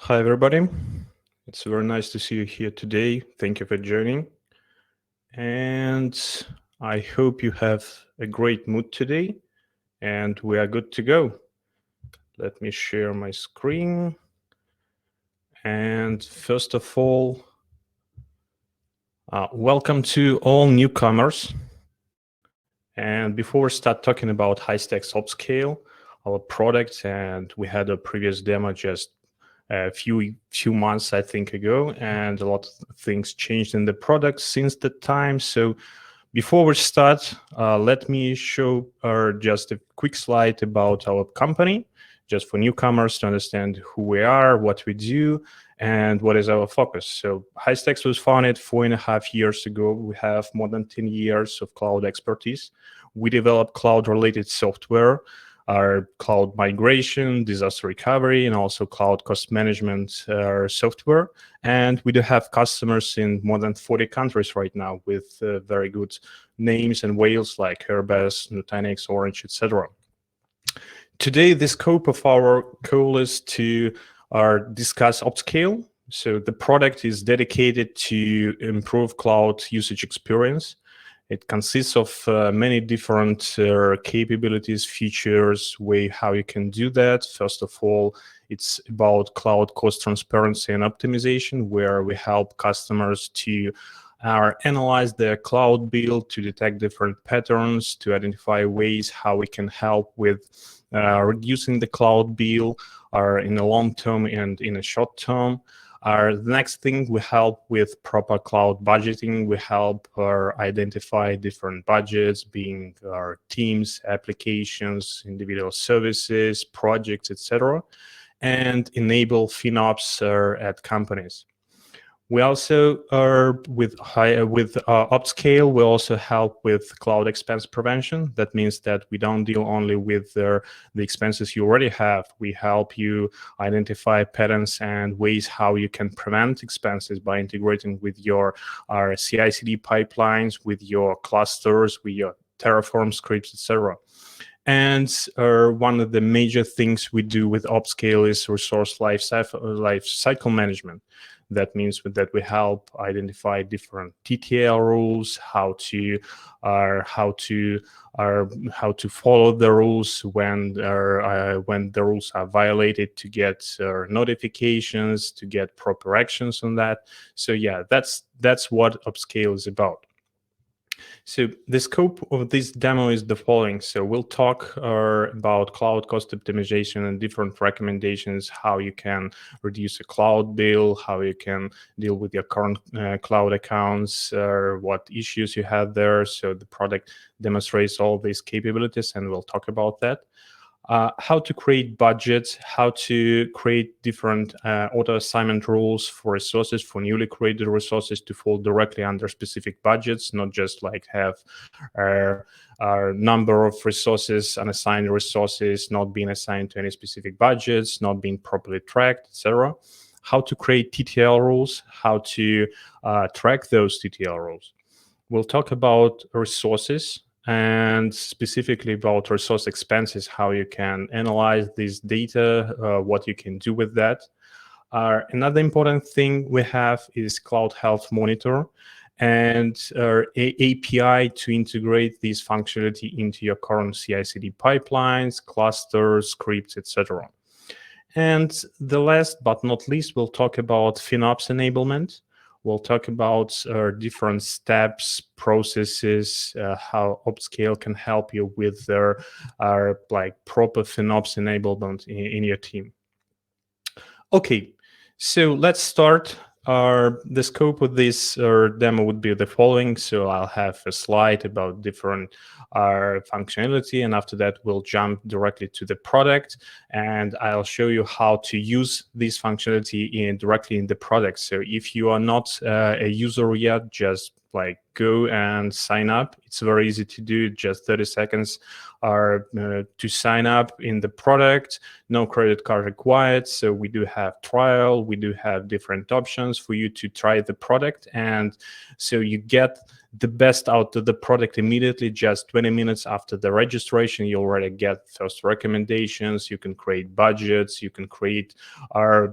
Hi, everybody. It's very nice to see you here today. Thank you for joining. And I hope you have a great mood today and we are good to go. Let me share my screen. And first of all, welcome to all newcomers. And before we start talking about high-stack upscale, our product, and we had a previous demo just a few months, I think, ago, and a lot of things changed in the product since that time. So before we start, let me show just a quick slide about our company, just for newcomers to understand who we are, what we do, and what is our focus. So High-Stacks was founded 4.5 years ago. We have more than 10 years of cloud expertise. We develop cloud-related software, our cloud migration, disaster recovery, and also cloud cost management software. And we do have customers in more than 40 countries right now with very good names and whales like Airbus, Nutanix, Orange, etc. Today, the scope of our call is to discuss upscale. So the product is dedicated to improve cloud usage experience. It consists of many different capabilities, features, how you can do that. First of all, it's about cloud cost transparency and optimization, where we help customers to analyze their cloud bill, to detect different patterns, to identify ways how we can help with reducing the cloud bill in the long term and in a short term. The next thing, we help with proper cloud budgeting. We help identify different budgets, being our teams, applications, individual services, projects, etc., and enable Phenops at companies. We also are with upscale. We also help with cloud expense prevention. That means that we don't deal only with the expenses you already have. We help you identify patterns and ways how you can prevent expenses by integrating with your CI/CD pipelines, with your clusters, with your Terraform scripts, etc. And one of the major things we do with upscale is resource life cycle management. That means that we help identify different TTL rules, how to follow the rules when the rules are violated, to get notifications, to get proper actions on that. So yeah, that's what upscale is about. So the scope of this demo is the following. So we'll talk about cloud cost optimization and different recommendations, how you can reduce a cloud bill, how you can deal with your current cloud accounts, what issues you have there. So the product demonstrates all these capabilities, and we'll talk about that. How to create budgets, how to create different auto-assignment rules for resources, for newly created resources to fall directly under specific budgets, not just like have our number of resources, unassigned resources, not being assigned to any specific budgets, not being properly tracked, etc. How to create TTL rules, how to track those TTL rules. We'll talk about resources, and specifically about resource expenses, how you can analyze this data, what you can do with that. Another important thing we have is Cloud Health Monitor and API to integrate this functionality into your current CI/CD pipelines, clusters, scripts, etc. And the last but not least, we'll talk about Phenops enablement. We'll talk about different steps, processes, how upscale can help you with their proper Phenops enablement in your team. Okay, so let's start. The scope of this demo would be the following. So I'll have a slide about different functionality, and after that we'll jump directly to the product, and I'll show you how to use this functionality directly in the product. So if you are not a user yet, just go and sign up. It's very easy to do, just 30 seconds to sign up in the product. No credit card required. So we do have trial. We do have different options for you to try the product, and so you get the best out of the product immediately. Just 20 minutes after the registration, you already get first recommendations. You can create budgets. You can create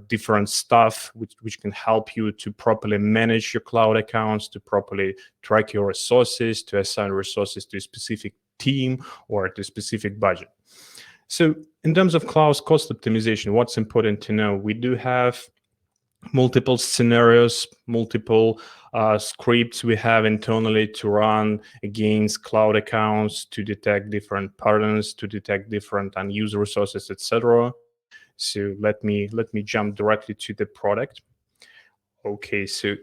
different stuff which can help you to properly manage your cloud accounts, to properly track your resources, to assign resources to a specific team or to a specific budget. So in terms of cloud cost optimization, what's important to know? We do have multiple scenarios, multiple scripts we have internally to run against cloud accounts, to detect different patterns, to detect different unused resources, etc. So let me jump directly to the product. Okay, so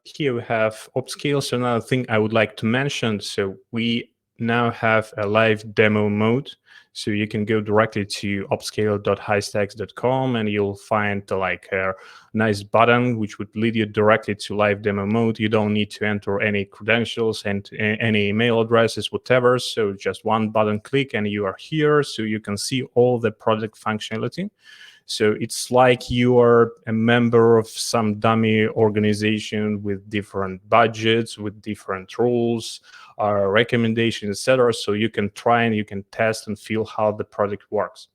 here we have upscale. So another thing I would like to mention, so we now have a live demo mode. So you can go directly to upscale.histacks.com and you'll find like a nice button which would lead you directly to live demo mode. You don't need to enter any credentials and any email addresses, whatever. So just one button click and you are here. So you can see all the product functionality. So it's like you are a member of some dummy organization with different budgets, with different rules, recommendations, etc. So you can try and you can test and feel how the product works.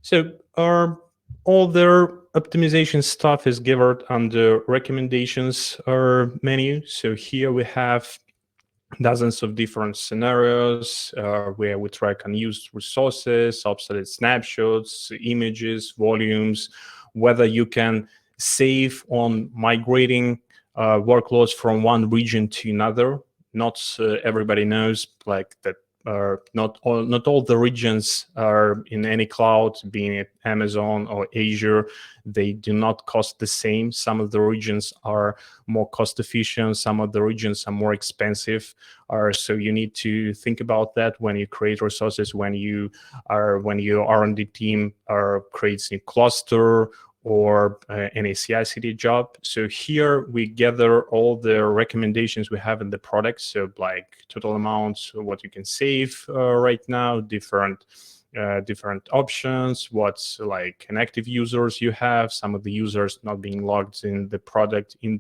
So all their optimization stuff is given under recommendations menu. So here we have dozens of different scenarios where we track unused resources, obsolete snapshots, images, volumes, whether you can save on migrating workloads from one region to another. Not everybody knows like that. Not all the regions are in any cloud, being it Amazon or Azure, they do not cost the same. Some of the regions are more cost efficient, some of the regions are more expensive. So you need to think about that when you create resources, when your R&D team creates a cluster or any CI/CD job. So here we gather all the recommendations we have in the product. So like total amounts, what you can save right now, different options, what's like inactive users you have, some of the users not being logged in the product in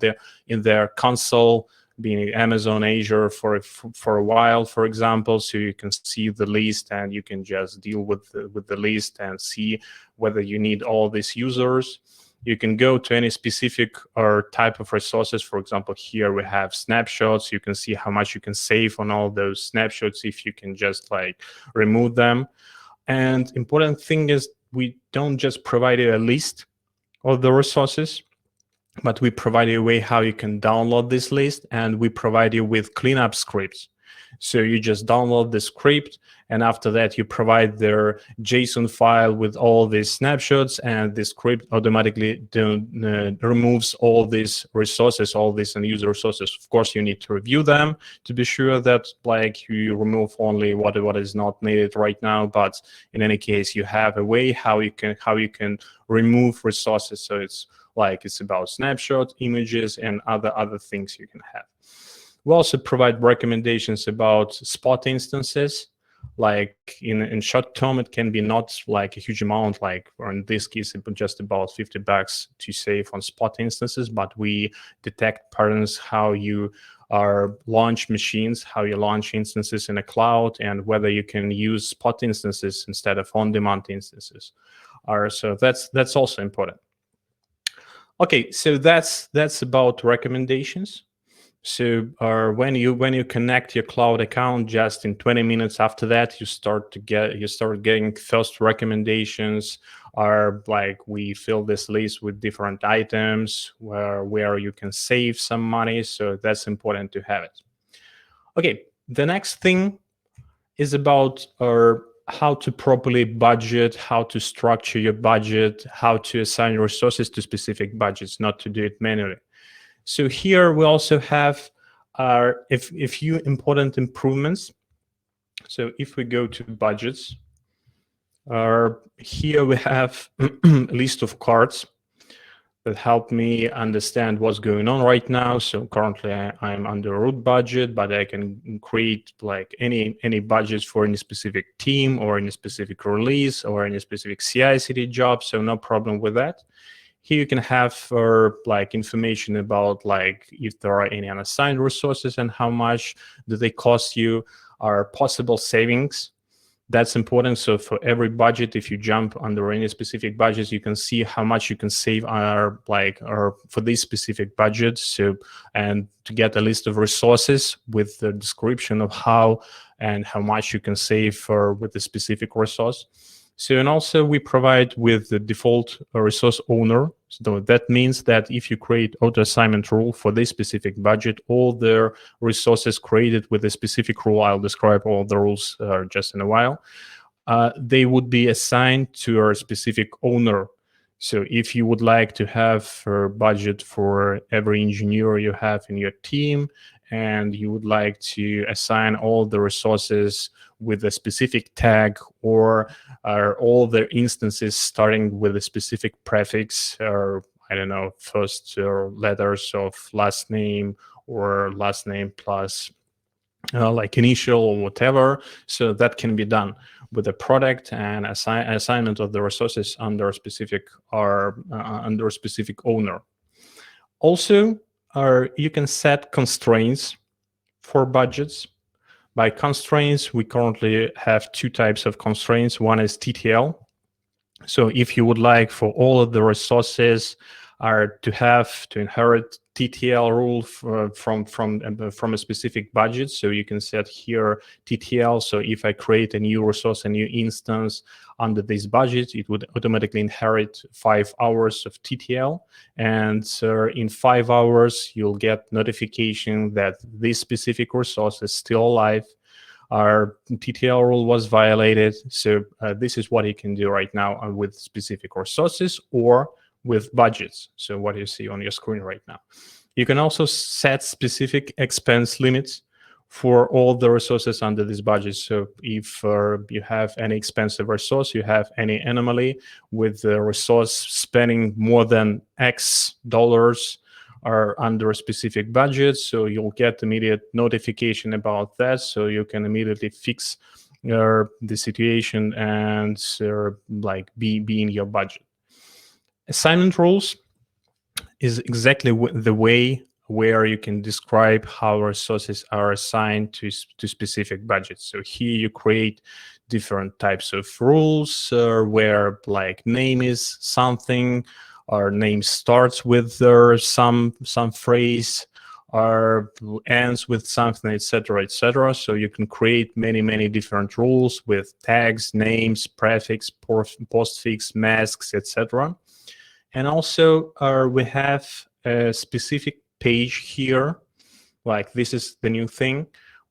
their console, being Amazon, Azure for a while, for example. So you can see the list and you can just deal with the list and see whether you need all these users. You can go to any specific or type of resources. For example, here we have snapshots. You can see how much you can save on all those snapshots if you can just like remove them. And important thing is we don't just provide you a list of the resources, but we provide you a way how you can download this list, and we provide you with cleanup scripts. So you just download the script, and after that you provide their JSON file with all these snapshots, and the script automatically removes all these resources, all these unused resources. Of course, you need to review them to be sure that like you remove only what is not needed right now. But in any case, you have a way how you can remove resources. So it's about snapshot, images, and other things you can have. We also provide recommendations about spot instances. Like in short term, it can be not like a huge amount, like, or in this case, just about $50 to save on spot instances. But we detect patterns how you launch machines, how you launch instances in a cloud, and whether you can use spot instances instead of on-demand instances. So that's also important. Okay, so that's about recommendations. So when you connect your cloud account, just in 20 minutes after that, you start getting first recommendations. Like we fill this list with different items where you can save some money. So that's important to have it. Okay, the next thing is about how to properly budget, how to structure your budget, how to assign resources to specific budgets, not to do it manually. So here we also have a few important improvements. So if we go to budgets, here we have a list of cards. that help me understand what's going on right now. So currently I'm under root budget, but I can create like any budgets for any specific team or any specific release or any specific CI/CD job. So no problem with that. Here you can have like information about like if there are any unassigned resources and how much do they cost you, are possible savings. That's important. So for every budget, if you jump under any specific budgets, you can see how much you can save or for these specific budgets. So, and to get a list of resources with the description of how and how much you can save with the specific resource. So, and also we provide with the default resource owner. So that means that if you create auto assignment rule for this specific budget, all the resources created with a specific rule, I'll describe all the rules just in a while, they would be assigned to a specific owner. So if you would like to have a budget for every engineer you have in your team, and you would like to assign all the resources with a specific tag or all the instances starting with a specific prefix or I don't know, first letters of last name or last name plus like initial or whatever. So that can be done with a product and assignment of the resources under a specific under a specific owner. Also, you can set constraints for budgets. By constraints, we currently have two types of constraints. One is TTL. So if you would like for all of the resources to inherit TTL rule from a specific budget, so you can set here TTL. So if I create a new resource, a new instance under this budget, it would automatically inherit 5 hours of TTL. And in 5 hours, you'll get notification that this specific resource is still alive. Our TTL rule was violated. So this is what you can do right now with specific resources or with budgets. So what you see on your screen right now. You can also set specific expense limits for all the resources under this budget. So if you have any expensive resource, you have any anomaly with the resource spending more than X dollars are under a specific budget, so you'll get immediate notification about that, so you can immediately fix the situation and like be in your budget. Assignment rules is exactly the way where you can describe how resources are assigned to specific budgets. So here you create different types of rules where like name is something, or name starts with some phrase, or ends with something, etc., etc. So you can create many different rules with tags, names, prefix, postfix, masks, etc. And also we have a specific page here, like this is the new thing,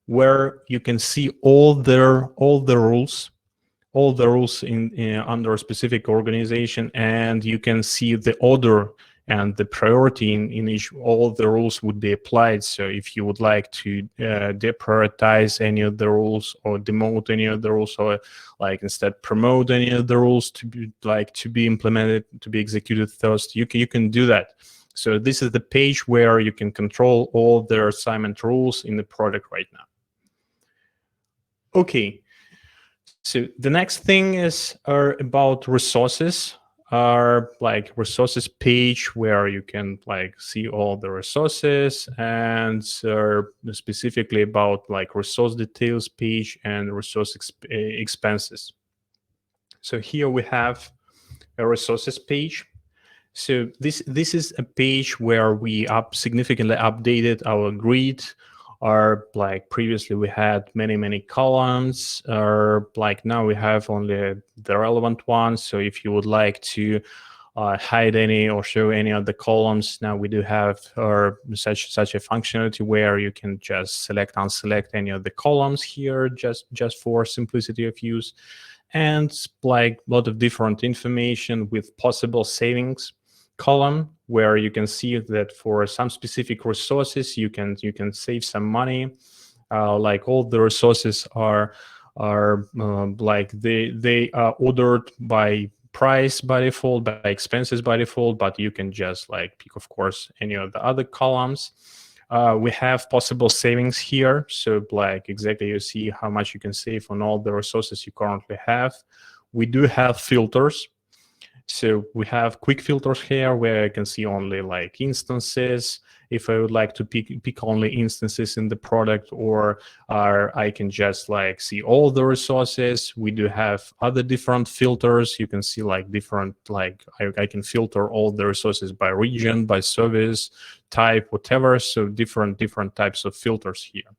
where you can see all the rules under a specific organization, and you can see the order and the priority in each. All the rules would be applied. So if you would like to deprioritize any of the rules or demote any of the rules, or like instead promote any of the rules to be implemented, to be executed first, you can do that. So this is the page where you can control all the assignment rules in the product right now. Okay. So the next thing is about resources, like resources page where you can like see all the resources, and specifically about like resource details page and resource expenses. So here we have a resources page. So this is a page where we significantly updated our grid. Or like previously we had many columns, or like now we have only the relevant ones. So if you would like to hide any or show any of the columns, now we do have such a functionality where you can just select, unselect any of the columns here, just for simplicity of use, and like a lot of different information with possible savings column, where you can see that for some specific resources you can save some money. Like all the resources are like they are ordered by price by default, by expenses by default, but you can just like pick, of course, any of the other columns. We have possible savings here. So like exactly you see how much you can save on all the resources you currently have. We do have filters. So we have quick filters here where I can see only like instances. If I would like to pick only instances in the product, or I can just like see all the resources. We do have other different filters. You can see like different, like I can filter all the resources by region, by service type, whatever. So different types of filters here.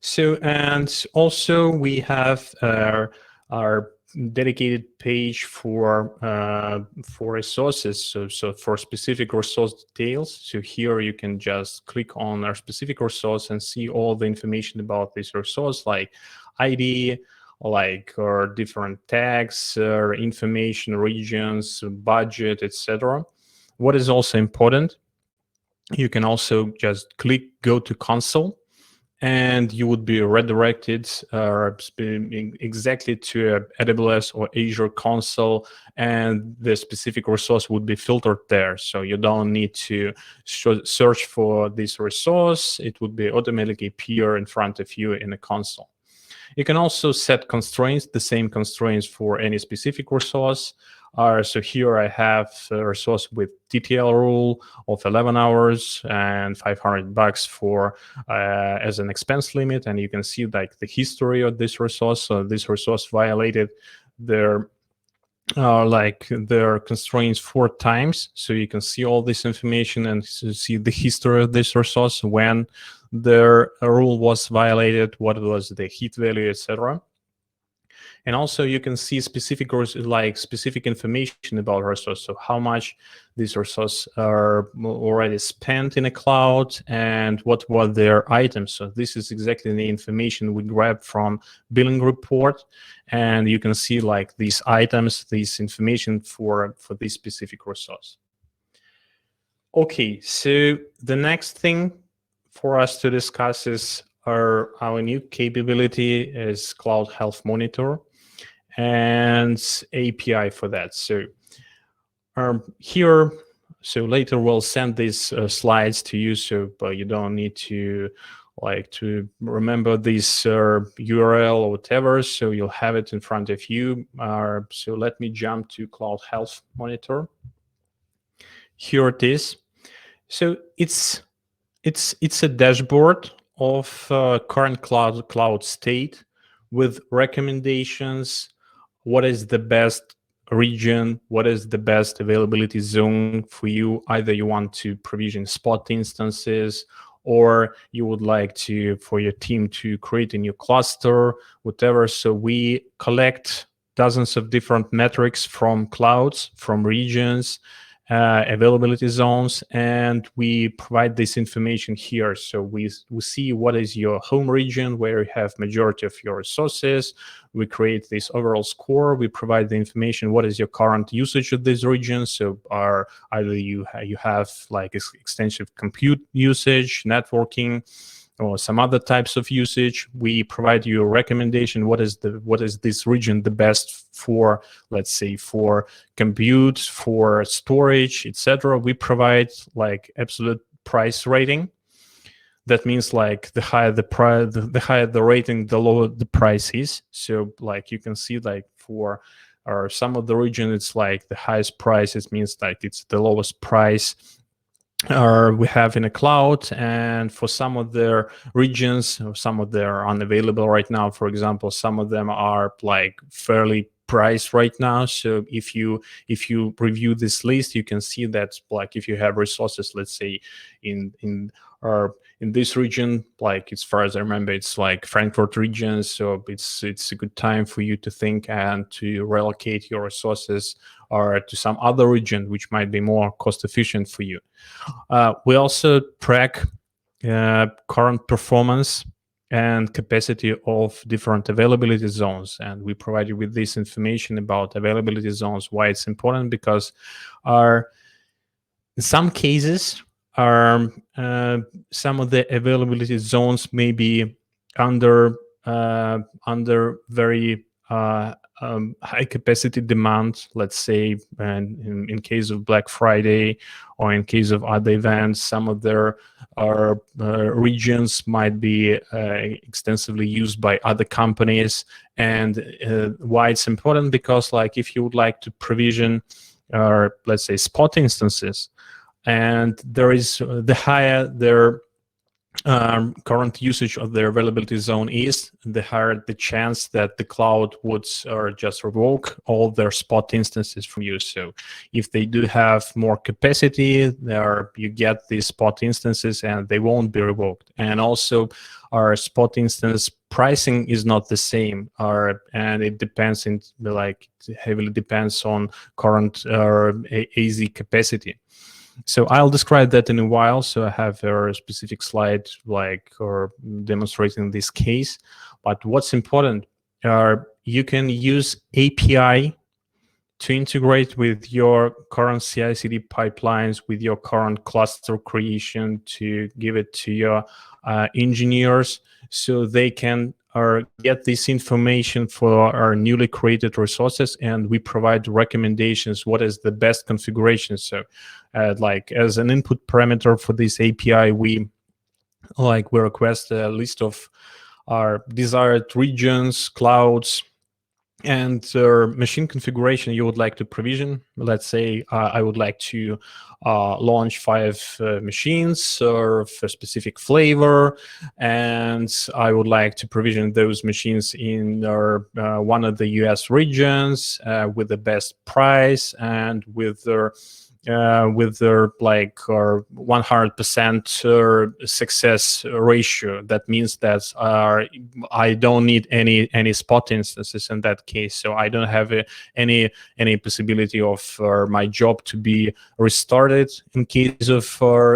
So, and also we have our dedicated page for resources. So for specific resource details. So here you can just click on our specific resource and see all the information about this resource, like ID, like or different tags, information, regions, budget, etc. What is also important, you can also just go to console, and you would be redirected exactly to AWS or Azure console, and the specific resource would be filtered there. So you don't need to search for this resource. It would be automatically appear in front of you in the console. You can also set constraints, the same constraints for any specific resource. So here I have a resource with TTL rule of 11 hours and $500 for as an expense limit, and you can see like the history of this resource. So this resource violated their constraints 4 times. So you can see all this information and see the history of this resource, when their rule was violated, what was the hit value, etc. And also you can see specific information about resource. So how much these resources are already spent in a cloud and what were their items. So this is exactly the information we grabbed from billing report. And you can see like these items, this information for this specific resource. Okay, so the next thing for us to discuss is our new capability is Cloud Health Monitor and API for that. So here, so later we'll send these slides to you, so but you don't need to remember this URL or whatever. So you'll have it in front of you. So let me jump to Cloud Health Monitor. Here it is. So it's a dashboard of current cloud state with recommendations. What is the best region? What is the best availability zone for you? Either you want to provision spot instances, or you would like for your team to create a new cluster, whatever. So we collect dozens of different metrics from clouds, from regions, availability zones, and we provide this information here. So we see what is your home region, where you have majority of your resources. We create this overall score. We provide the information, what is your current usage of these regions. So either you have like extensive compute usage, networking, or some other types of usage. We provide you a recommendation. What is this region the best for, let's say, for compute, for storage, etc. We provide like absolute price rating. That means like the higher the price, the higher the rating, the lower the price is. So like you can see like for some of the region, it's like the highest price. It means like it's the lowest price we have in a cloud. And for some of their regions, some of them are unavailable right now. For example, some of them are like fairly priced right now. So if you review this list, you can see that like if you have resources, let's say in this region, like as far as I remember, it's like Frankfurt region. So it's a good time for you to think and to relocate your resources or to some other region which might be more cost efficient for you. We also track current performance and capacity of different availability zones, and we provide you with this information about availability zones. Why it's important? Because in some cases some of the availability zones may be under very high capacity demand, let's say, and in case of Black Friday or in case of other events, some of their regions might be extensively used by other companies. And why it's important, because like if you would like to provision let's say spot instances, and there is the higher their current usage of their availability zone is, the higher the chance that the cloud would just revoke all their spot instances from you. So if they do have more capacity, you get these spot instances and they won't be revoked. And also our spot instance pricing is not the same, and it depends heavily depends on current AZ capacity. So I'll describe that in a while. So I have a specific slide or demonstrating this case. But what's important, you can use API to integrate with your current CI/CD pipelines, with your current cluster creation, to give it to your engineers so they can get this information for our newly created resources, and we provide recommendations what is the best configuration. So as an input parameter for this API, we request a list of our desired regions, clouds, and machine configuration you would like to provision. Let's say I would like to launch 5 machines of a specific flavor, and I would like to provision those machines in one of the US regions with the best price and with their 100% success ratio. That means that I don't need any spot instances in that case. So I don't have any possibility of my job to be restarted in case of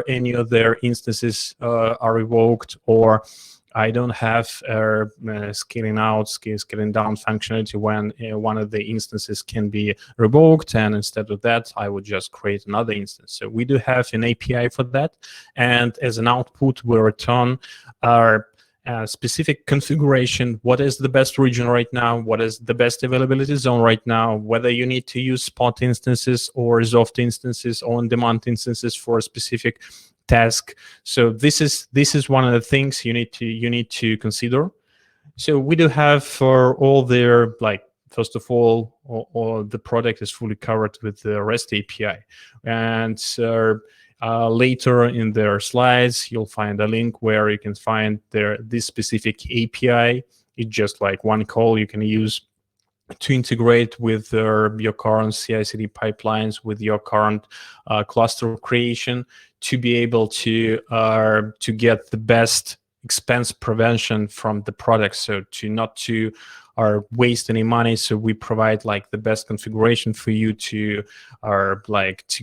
any of their instances are revoked, or I don't have scaling down functionality when one of the instances can be revoked, and instead of that, I would just create another instance. So we do have an API for that, and as an output, we return our specific configuration. What is the best region right now? What is the best availability zone right now? Whether you need to use spot instances or resolved instances or on-demand instances for a specific task. So this is one of the things you need to consider. So we do have for all their first of all the product is fully covered with the REST API, and later in their slides you'll find a link where you can find this specific API. It's just like one call you can use to integrate with your current CI/CD pipelines, with your current cluster creation, to be able to get the best expense prevention from the product, so not to waste any money. So we provide the best configuration for you to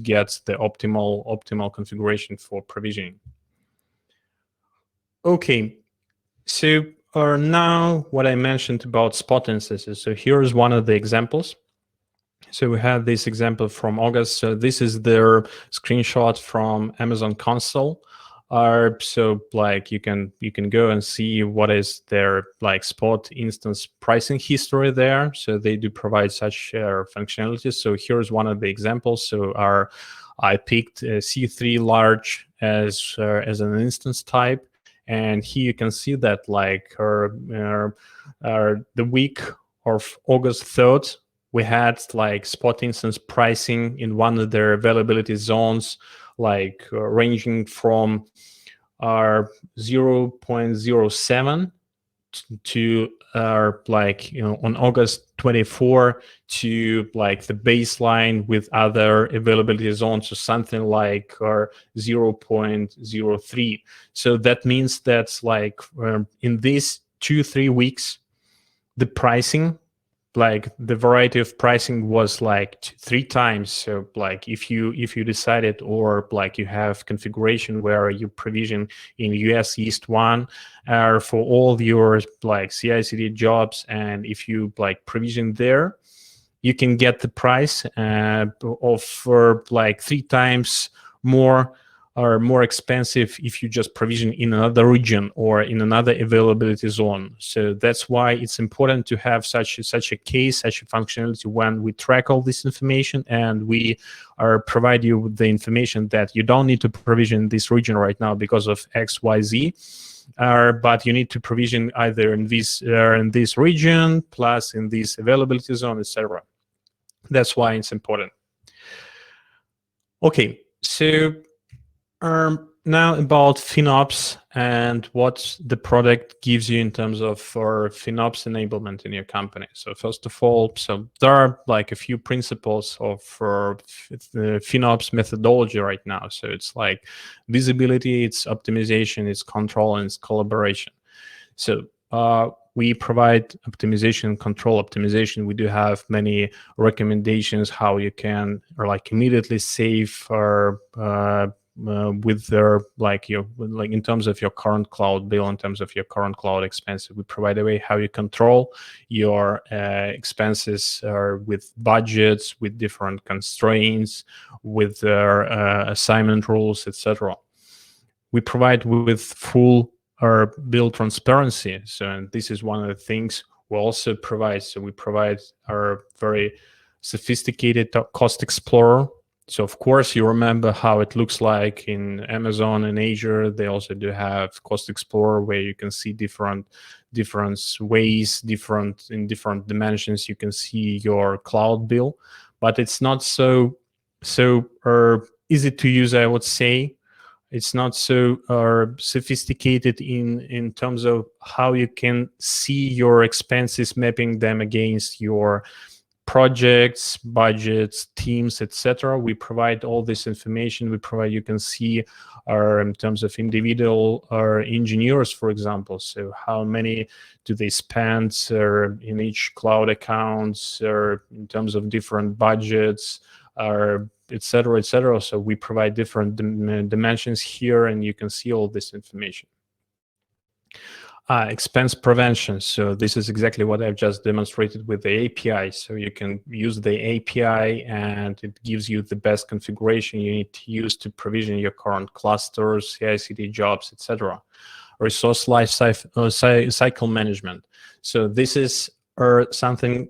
get the optimal configuration for provisioning. Okay, so now what I mentioned about spot instances. So here's one of the examples. So we have this example from August. So this is their screenshot from Amazon console. So you can go and see what is their spot instance pricing history there. So they do provide such functionalities. So here's one of the examples. So I picked C3 large as an instance type. And here you can see that the week of August 3rd, we had spot instance pricing in one of their availability zones, ranging from 0.07 to on August 24 to the baseline with other availability zones, or something like 0.03. So that means that in these 2-3 weeks, the pricing, the variety of pricing was 3 times. So if you decided, or you have configuration where you provision in US East 1 for all your CI/CD jobs, and if you provision there, you can get the price of 3 times more are more expensive if you just provision in another region or in another availability zone. So that's why it's important to have such a case, such a functionality when we track all this information and we provide you with the information that you don't need to provision this region right now because of X, Y, Z. But you need to provision either in this region plus in this availability zone, etc. That's why it's important. Okay, so now about Phenops and what the product gives you in terms of Phenops enablement in your company. So first of all, so there are like a few principles of the Phenops methodology right now. So it's like visibility, it's optimization, it's control, and it's collaboration. So we provide optimization, control optimization. We do have many recommendations how you can immediately save or with their like in terms of your current cloud bill, in terms of your current cloud expenses. We provide a way how you control your expenses with budgets, with different constraints, with their assignment rules, etc. We provide with full bill transparency. So and this is one of the things we also provide. So we provide our very sophisticated cost explorer. So of course you remember how it looks like in Amazon and Azure. They also do have Cost Explorer where you can see different ways, in different dimensions. You can see your cloud bill, but it's not so easy to use, I would say. It's not so sophisticated in terms of how you can see your expenses, mapping them against your projects, budgets, teams, etc. We provide all this information. You can see in terms of individual engineers, for example. So how many do they spend in each cloud accounts, or in terms of different budgets, etc., etc. So we provide different dimensions here, and you can see all this information. Expense prevention. So this is exactly what I've just demonstrated with the API. So you can use the API and it gives you the best configuration you need to use to provision your current clusters, CI/CD jobs, etc. Resource life cycle management. So this is something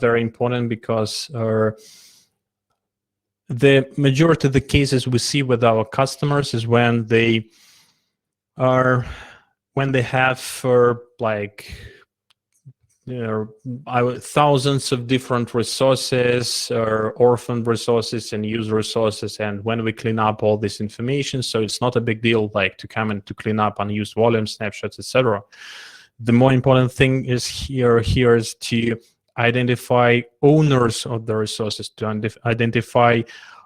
very important because the majority of the cases we see with our customers is when they have thousands of different resources or orphaned resources and user resources, and when we clean up all this information, so it's not a big deal to come and to clean up unused volume snapshots, etc. The more important thing is here is to identify owners of the resources, to identify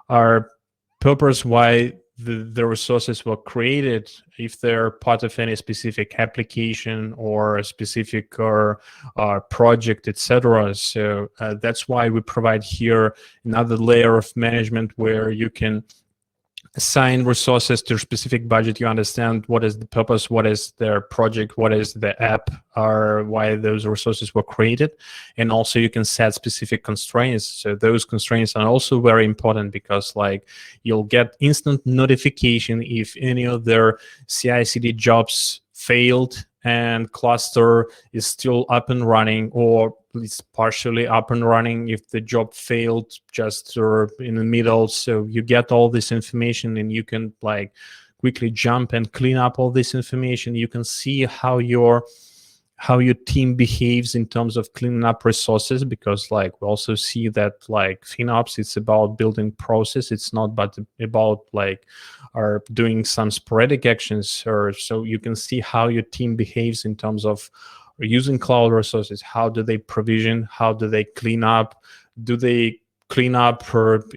our purpose, why the resources were created, if they're part of any specific application or a specific project, etc. So that's why we provide here another layer of management where you can assign resources to a specific budget. You understand what is the purpose, what is their project, what is the app, or why those resources were created. And also you can set specific constraints. So those constraints are also very important because you'll get instant notification if any of their CI/CD jobs failed and cluster is still up and running, or it's partially up and running if the job failed just in the middle. So you get all this information and you can quickly jump and clean up all this information. You can see how your team behaves in terms of cleaning up resources, because we also see that Phenops, it's about building process. It's not but about doing some sporadic actions, or so you can see how your team behaves in terms of using cloud resources. How do they provision? How do they clean up? Do they clean up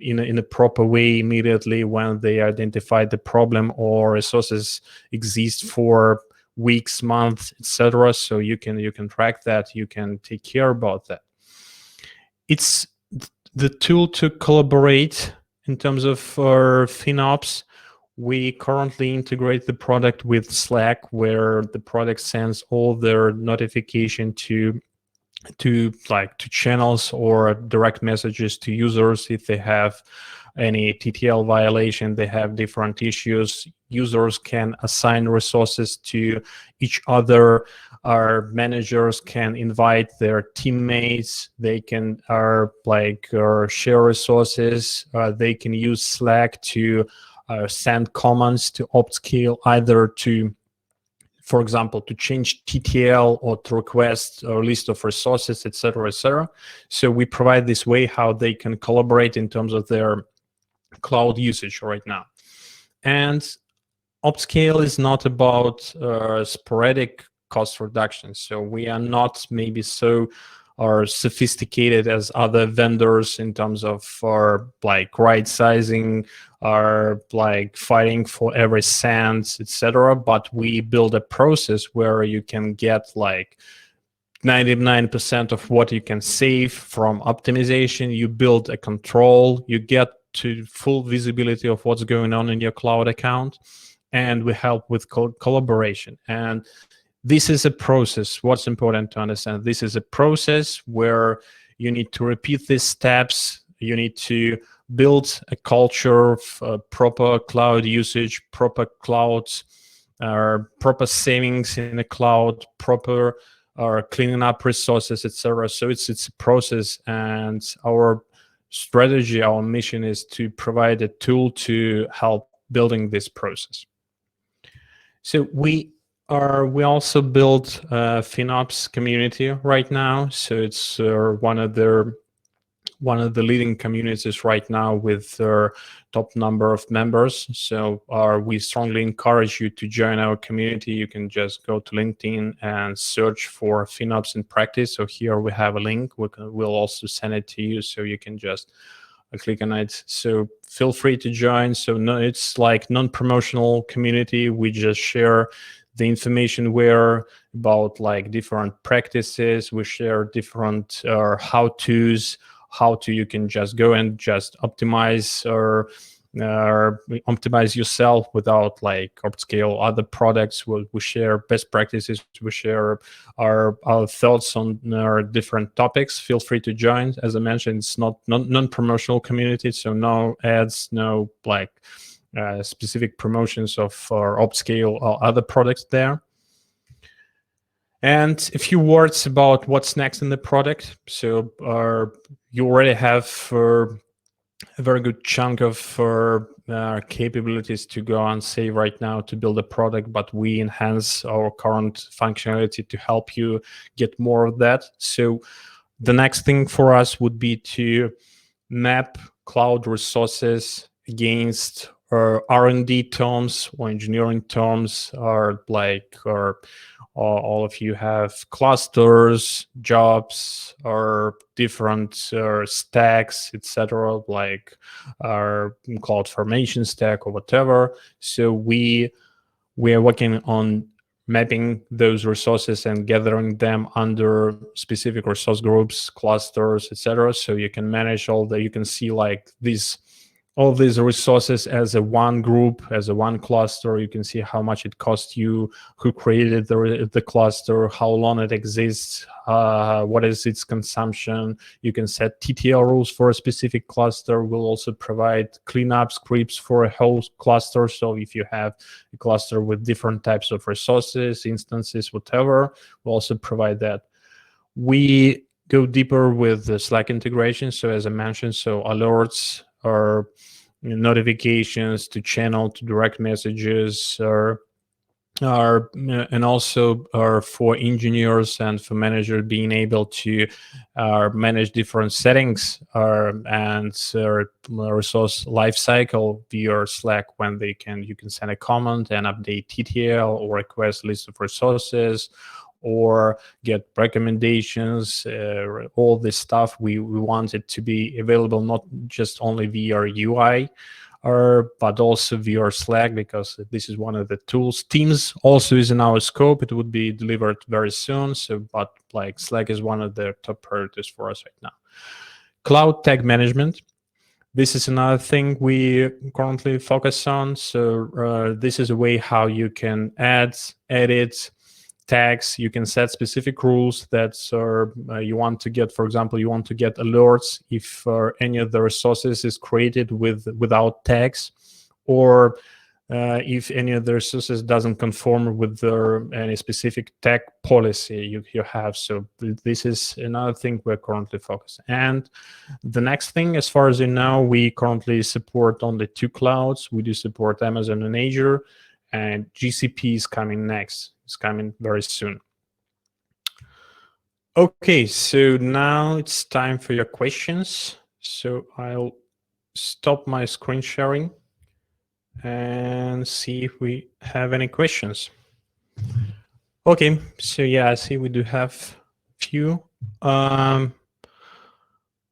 in a proper way immediately when they identify the problem, or resources exist for weeks, months, etc. So you can track that. You can take care about that. It's the tool to collaborate in terms of Phenops. We currently integrate the product with Slack, where the product sends all their notification to channels or direct messages to users if they have any TTL violation. They have different issues. Users can assign resources to each other. Our managers can invite their teammates. They can share resources. They can use Slack to send commands to Optscale, either to, for example, to change TTL or to request a list of resources, etc., etc. So we provide this way how they can collaborate in terms of their cloud usage right now. And Optscale is not about sporadic cost reduction. So we are not maybe so sophisticated as other vendors in terms of right sizing, or fighting for every cent, etc. But we build a process where you can get 99% of what you can save from optimization. You build a control, you get to full visibility of what's going on in your cloud account, and we help with collaboration. And this is a process. What's important to understand, this is a process where you need to repeat these steps. You need to build a culture of proper cloud usage, proper clouds, proper savings in the cloud, proper cleaning up resources, etc. So it's a process, and our strategy, our mission is to provide a tool to help building this process. So we also build a Phenops community right now. So it's one of the leading communities right now with top number of members. So we strongly encourage you to join our community. You can just go to LinkedIn and search for Phenops in practice. So here we have a link. We'll also send it to you, so you can just click on it. So feel free to join. So it's like non-promotional community. We just share the information about different practices. We share different how-tos, you can just go and just optimize or optimize yourself without Optscale other products. We share best practices. We share our thoughts on our different topics. Feel free to join. As I mentioned, it's not non-promotional community, so no ads, no specific promotions of Optscale or other products there. And a few words about what's next in the product. So you already have a very good chunk of capabilities to go and say right now to build a product, but we enhance our current functionality to help you get more of that. So the next thing for us would be to map cloud resources against R&D terms or engineering terms, or all of you have clusters, jobs, or different stacks, etc., like our cloud formation stack or whatever. So we are working on mapping those resources and gathering them under specific resource groups, clusters, etc. So you can manage you can see all these resources as a one group, as a one cluster. You can see how much it cost you, who created the cluster, how long it exists, what is its consumption. You can set TTL rules for a specific cluster. We'll also provide cleanup scripts for a whole cluster. So if you have a cluster with different types of resources, instances, whatever, we'll also provide that. We go deeper with the Slack integration. So as I mentioned, so alerts or notifications to channel, to direct messages, and also for engineers and for managers being able to manage different settings and resource lifecycle via Slack, when you can send a comment and update TTL or request list of resources or get recommendations. All this stuff we want it to be available not just only via UI, but also via Slack, because this is one of the tools. Teams also is in our scope. It would be delivered very soon. But Slack is one of the top priorities for us right now. Cloud tag management. This is another thing we currently focus on. So this is a way how you can add, edit, tags. You can set specific rules that you want to get. For example, you want to get alerts if any of the resources is created without tags, or if any of the resources doesn't conform with any specific tag policy you have. So this is another thing we're currently focused. And the next thing, as far as you know, we currently support only 2 clouds. We do support Amazon and Azure, and GCP is coming next. It's coming very soon. Okay, so now it's time for your questions. So I'll stop my screen sharing and see if we have any questions. Okay, so yeah, I see we do have a few.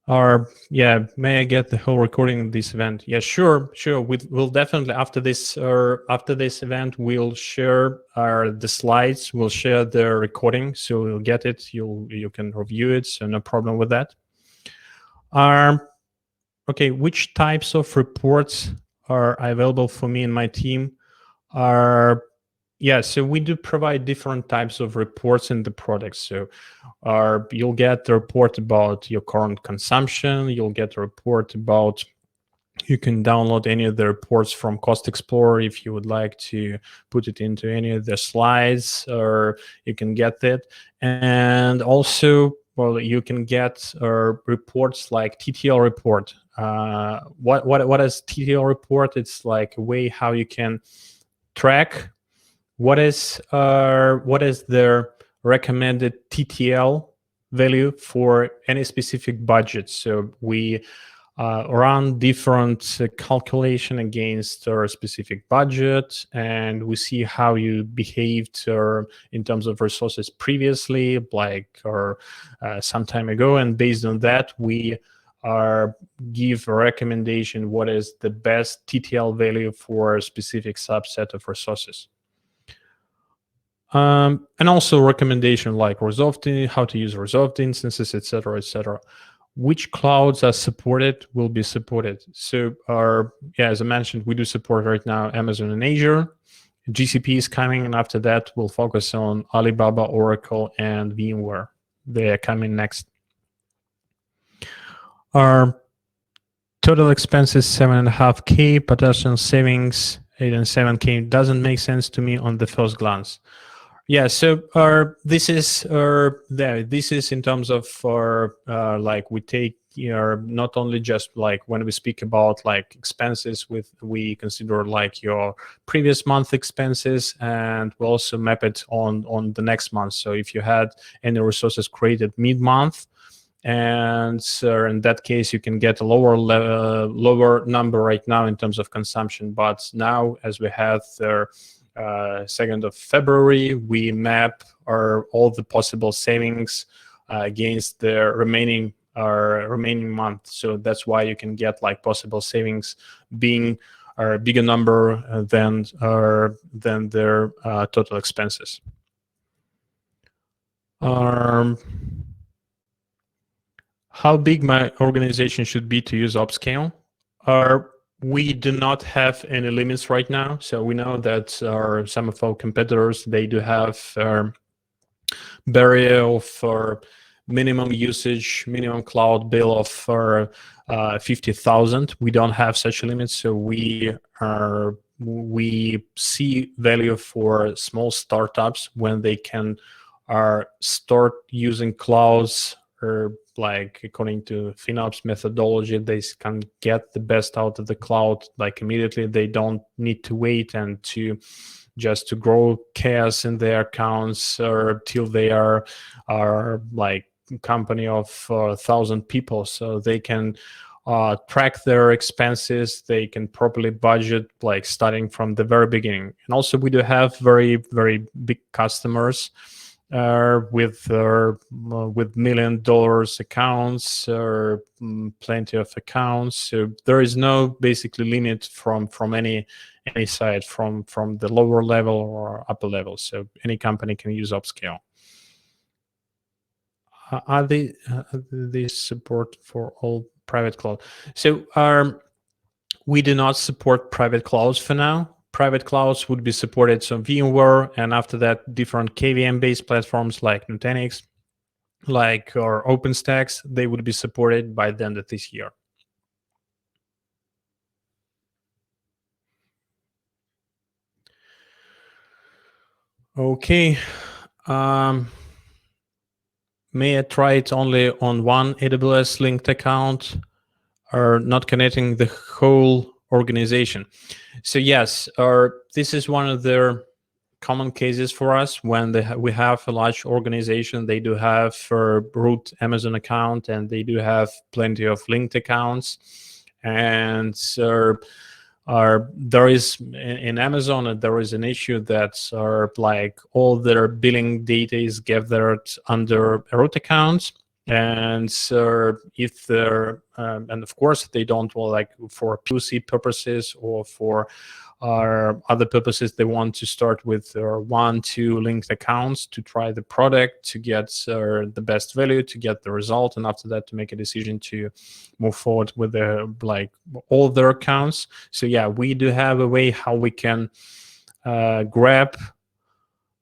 May I get the whole recording of this event? Yeah, sure. We'll definitely after this event, we'll share the slides. We'll share the recording, so you'll get it. You can review it, so no problem with that. Okay, which types of reports are available for me and my team? So we do provide different types of reports in the product. So you'll get the report about your current consumption. You'll get a report about, you can download any of the reports from Cost Explorer if you would like to put it into any of the slides, or you can get it. And also, well, you can get reports like TTL report. What is TTL report? It's like a way how you can track what is their recommended TTL value for any specific budget. So we run different calculation against our specific budget, and we see how you behaved in terms of resources previously, like some time ago, and based on that we give a recommendation what is the best TTL value for a specific subset of resources. And also recommendation like resolved, how to use resolved instances, etc., etc. Which clouds are supported will be supported. So as I mentioned, we do support right now Amazon and Azure. GCP is coming, and after that we'll focus on Alibaba, Oracle, and VMware. They are coming next. Our total expenses 7.5K, potential savings 8 and 7K doesn't make sense to me on the first glance. Yeah, so this is in terms of like we take not only just like when we speak about like expenses, we consider like your previous month expenses, and we also map it on the next month. So if you had any resources created mid-month, and in that case you can get a lower number right now in terms of consumption. But now, as we have 2nd of February, we map all the possible savings against the remaining month. So that's why you can get like possible savings being a bigger number than their total expenses. How big my organization should be to use upscale? We do not have any limits right now. So we know that some of our competitors, they do have barrier of minimum usage, minimum cloud bill of 50,000. We don't have such a limit. So we see value for small startups when they can start using clouds, or like according to Phenops methodology, they can get the best out of the cloud like immediately. They don't need to wait and to grow chaos in their accounts or till they are like company of 1,000 people. So they can track their expenses. They can properly budget, like starting from the very beginning. And also we do have very, very big customers with $1 million accounts or plenty of accounts. So there is no basically limit from any side, from the lower level or upper level. So any company can use upscale. Are they support for all private cloud? So we do not support private clouds for now, private clouds would be supported, so VMware, and after that, different KVM-based platforms like Nutanix, like or OpenStax, they would be supported by the end of this year. Okay. May I try it only on one AWS linked account, or not connecting the whole organization? So yes, this is one of the common cases for us when we have a large organization. They do have a root Amazon account, and they do have plenty of linked accounts. And there is in Amazon, there is an issue that like all their billing data is gathered under a root account. And if they're and of course they don't, well, like for POC purposes or for other purposes, they want to start with 1-2 linked accounts to try the product, to get the best value, to get the result, and after that to make a decision to move forward with like all their accounts. So yeah, we do have a way how we can grab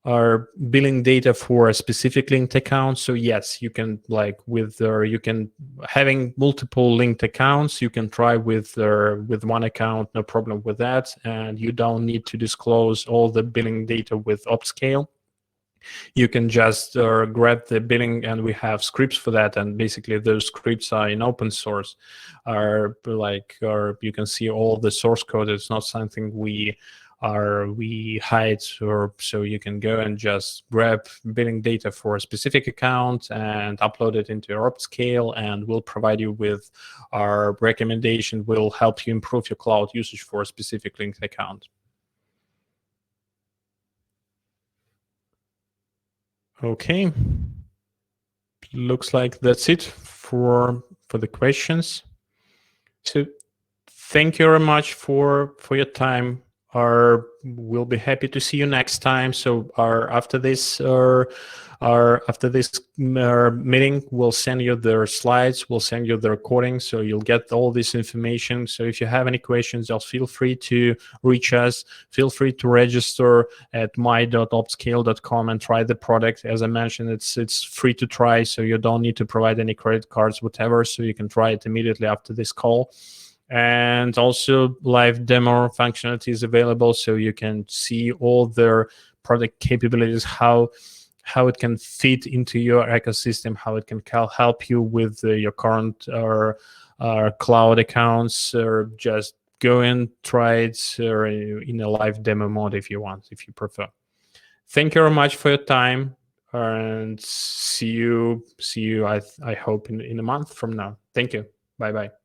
our billing data for a specific linked account. So yes, you can, like with you can, having multiple linked accounts, you can try with one account, no problem with that, and you don't need to disclose all the billing data with OpsScale. You can just grab the billing, and we have scripts for that, and basically those scripts are in open source, or you can see all the source code. It's not something we hide, or so you can go and just grab billing data for a specific account and upload it into your OpsScale, and we'll provide you with our recommendation. Will help you improve your cloud usage for a specific linked account. Okay, looks like that's it for the questions. So thank you very much for your time. We'll be happy to see you next time. So after this meeting, we'll send you the slides, we'll send you the recording, so you'll get all this information. So if you have any questions, just feel free to reach us. Feel free to register at my.opscale.com and try the product. As I mentioned, it's free to try, so you don't need to provide any credit cards, whatever. So you can try it immediately after this call. And also live demo functionality is available, so you can see all their product capabilities, how it can fit into your ecosystem, how it can help you with your current cloud accounts, or just go and try it in a live demo mode if you want, if you prefer. Thank you very much for your time, and see you I hope in a month from now. Thank you. Bye bye.